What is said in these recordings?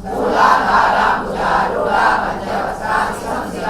मूलाधारा मूलारूढ़ा पंचवस्त्रादि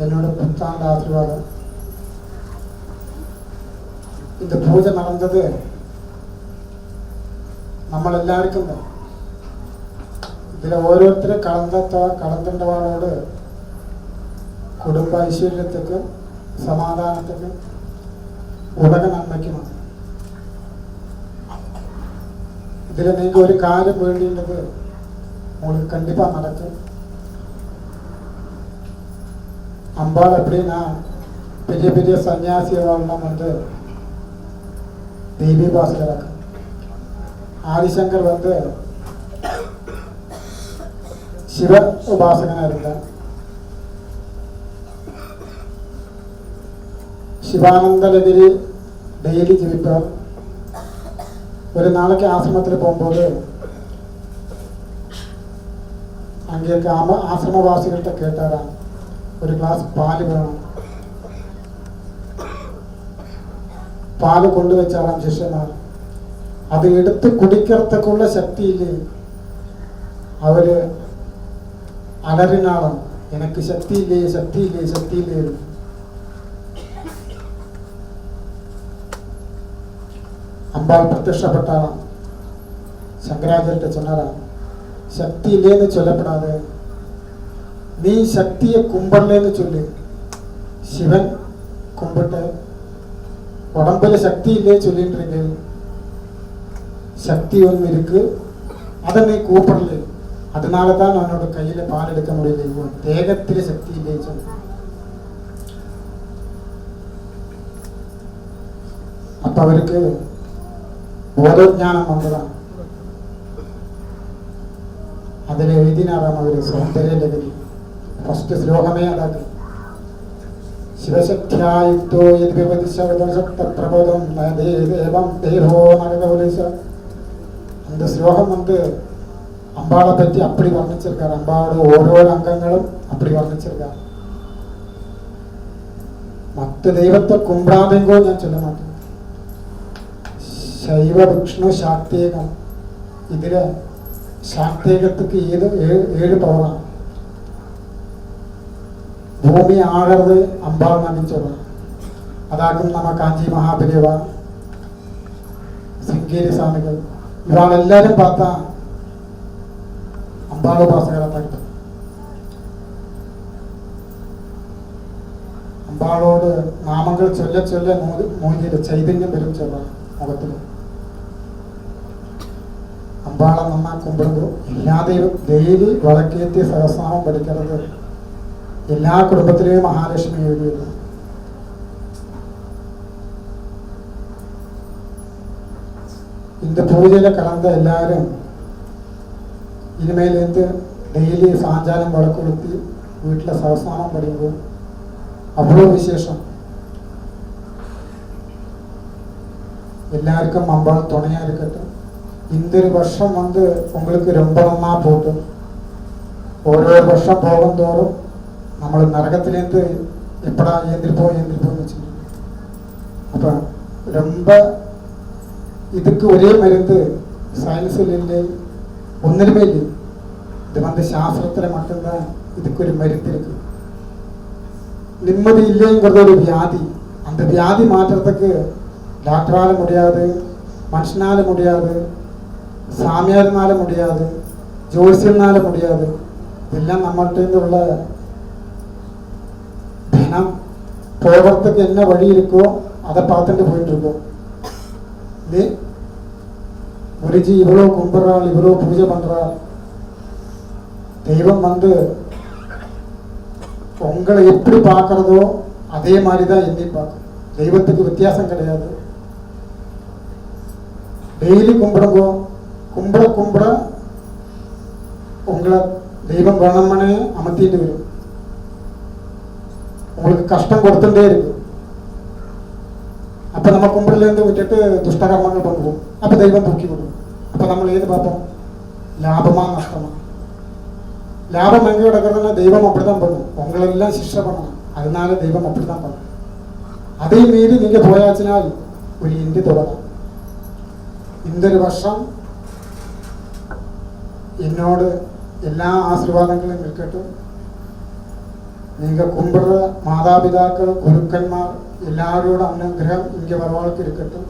என்னோட புத்தாண்டு ஆசீர்வாதம். இந்த பூஜை நடந்தது നമ്മൾ എല്ലാവർക്കും தான். ഇതിൽ ഓരോരുത്തരും കടന്നവാളോട് കുടുംബ ഐശ്വര്യത്തിനും സമാധാനത്തിനും ഉലക നന്മയ്ക്കുമാണ്. ഇതിൽ നിങ്ങൾക്ക് ഒരു കാര്യം വേണ്ടിയുള്ളത് உங்களுக்கு கண்டிப்பா நடக்கும். அம்பாள் அப்படின்னா பெரிய பெரிய சன்னியாசிகள்லாம் வந்து தேவி உபாசகராக, ஆதிசங்கர் வந்து சிவ உபாசகனா இருந்தார். சிவானந்தகிரி டெய்லி ஜெபிப்பார். ஒரு நாளைக்கு ஆசிரமத்தில் போகும்போது அங்கே இருக்க ஆசிரமவாசிகள்கிட்ட கேட்டாராம், ஒரு கிளாஸ் பால் வேணும். பால் கொண்டு வச்சாராம் சிஷ்யனார். அதை எடுத்து குடிக்கிறதுக்குள்ள சக்தி இல்லை. அவரு அலறினாலும் எனக்கு சக்தி இல்லையே, சக்தி இல்லையே, சக்தி இல்லையே. அம்பாள் பிரத்யட்சப்பட்டாராம். சங்கராச்சார்கிட்ட சொன்னாராம், சக்தி இல்லைன்னு சொல்லப்படாது, நீ சக்தியை கும்பிடலன்னு சொல்லு. சிவன் கும்பிட்ட உடம்புல சக்தி இல்லையே சொல்லிட்டு இருக்கு. சக்தி ஒன்று இருக்கு, அதை நீ கூப்பிடல, அதனால தான் என்னோட கையில பால் எடுக்க முடியல. தேகத்தில சக்தி இல்லையே சொல்லு. அப்ப அவருக்கு ബോധജ്ഞാനം വന്നതാണ്. അതിൽ എഴുതിനാറാം അവർ സൗന്ദര്യലഹരി. ഫസ്റ്റ് ശ്ലോകമേ അതാക്കി. ശിവശക്തിയായുക്തോ യദ്വിപതിശക്തപ്രബോധം ദേവം ദേവോ നഗൗലിശ. அந்த ஸ்லோகம் வந்து அம்பாளை பற்றி அப்படி வர்ணிச்சிருக்காரு. அம்பாவோட ஓரோ அங்கங்களும் அப்படி வர்ணிச்சிருக்காரு. மற்ற தெய்வத்தை கும்பிடாதீங்கோ நான் சொல்ல மாட்டேன். ശൈവ വിഷ്ണു ശാക്തേകം. ഇതില് ശാക്തേകத்துக்கு 7 പവറാണ്. ഭൂമി ആഴത് അമ്പാൾ നടിച്ചത്. അതാക്കും നമ്മ കാഞ്ചി മഹാബലിവ, ശൃംഗേരി സ്വാമികൾ, ഇവാളെല്ലാരും பார்த்த അമ്പാൾ ഉപാസകരായിട്ട്. അമ്പാളോട് നാമങ്ങൾ ചൊല്ല മൂഞ്ചില് ചൈതന്യം വരും ചൊല്ല മുഖത്തില്. അമ്പാളെ നന്നാ കുമ്പിടുമ്പോൾ എല്ലാ ദൈവം ഡെയിലി വിളക്കേറ്റി സഹസ്രനാമം പഠിക്കുന്നത് എല്ലാ കുടുംബത്തിലെയും മഹാലക്ഷ്മി എഴുതിയത്. இந்த பூஜையில கலந்த எல்லாரும் இனிமேலேருந்து டெய்லி சாயங்காலம் விளக்கொளுத்தி வீட்டில் சகஸ்ரநாமம் படிக்கும். அவ்வளோ விசேஷம். எல்லாருக்கும் அம்பாள் துணையா இருக்கட்டும். இந்த ஒரு வருஷம் வந்து உங்களுக்கு ரொம்ப நன்னா போட்டும். ஒரு வருஷம் போகும் தோறும் நம்ம நரகத்திலேருந்து எப்படா ஏந்திருப்போம்னு வச்சுக்கோங்க. அப்போ ரொம்ப இதுக்கு ஒரே மருந்து சயின்ஸில் இல்லை, ஒன்றுமே இல்லை. இது வந்து சாஸ்திரத்தில் மட்டும்தான் இதுக்கு ஒரு மருந்து இருக்கு. நிம்மதி இல்லைங்கிறது ஒரு வியாதி. அந்த வியாதி மாற்றுறதுக்கு டாக்டரால முடியாது, மனுஷனால முடியாது, சாமியார்னால முடியாது, ஜோசியனால முடியாது. இதெல்லாம் நம்மள்கிட்ட உள்ள தினம் போகிறதுக்கு என்ன வழி இருக்கோ அதை பார்த்துட்டு போயிட்டு இருக்கோம். இது குருஜி இவ்வளோ கும்பிட்றாள், இவ்வளோ பூஜை பண்றாள். தெய்வம் வந்து உங்களை எப்படி பார்க்கறதோ அதே மாதிரி தான் என்னையும் பார்க்கும். தெய்வத்துக்கு வித்தியாசம் கிடையாது. டெய்லி கும்பிடுங்கோ. கும்பிட உங்களை தெய்வம் வேணும்னே அமர்த்திட்டு வரும். உங்களுக்கு கஷ்டம் கொடுத்துட்டே இருக்கு. அப்போ நம்ம கும்பிடலேருந்து விட்டுட்டு துஷ்டகர்மங்கள் பண்ணுவோம். அப்போ தெய்வம் தூக்கி விடுவோம். அப்போ நம்ம ஏது பார்ப்போம், லாபமா நஷ்டமா. லாபம் எங்கே கிடக்கிறதுனா தெய்வம் அப்படிதான் பண்ணும். உங்களெல்லாம் சிஷ்ட பண்ணணும். அதனால தெய்வம் அப்படிதான் பண்ணும். அதே மீறி நீங்க போயாச்சினால் ஒரு இந்தி தொடரும். இந்த ஒரு வருஷம் என்னோட எல்லா ஆசீர்வாதங்களும் இருக்கட்டும். நீங்க கும்பிடுற மாதாபிதாக்கள் குருக்கன்மார் எல்லாரோட அனுகிரகம் இங்க வரவாளுக்கு இருக்கட்டும்.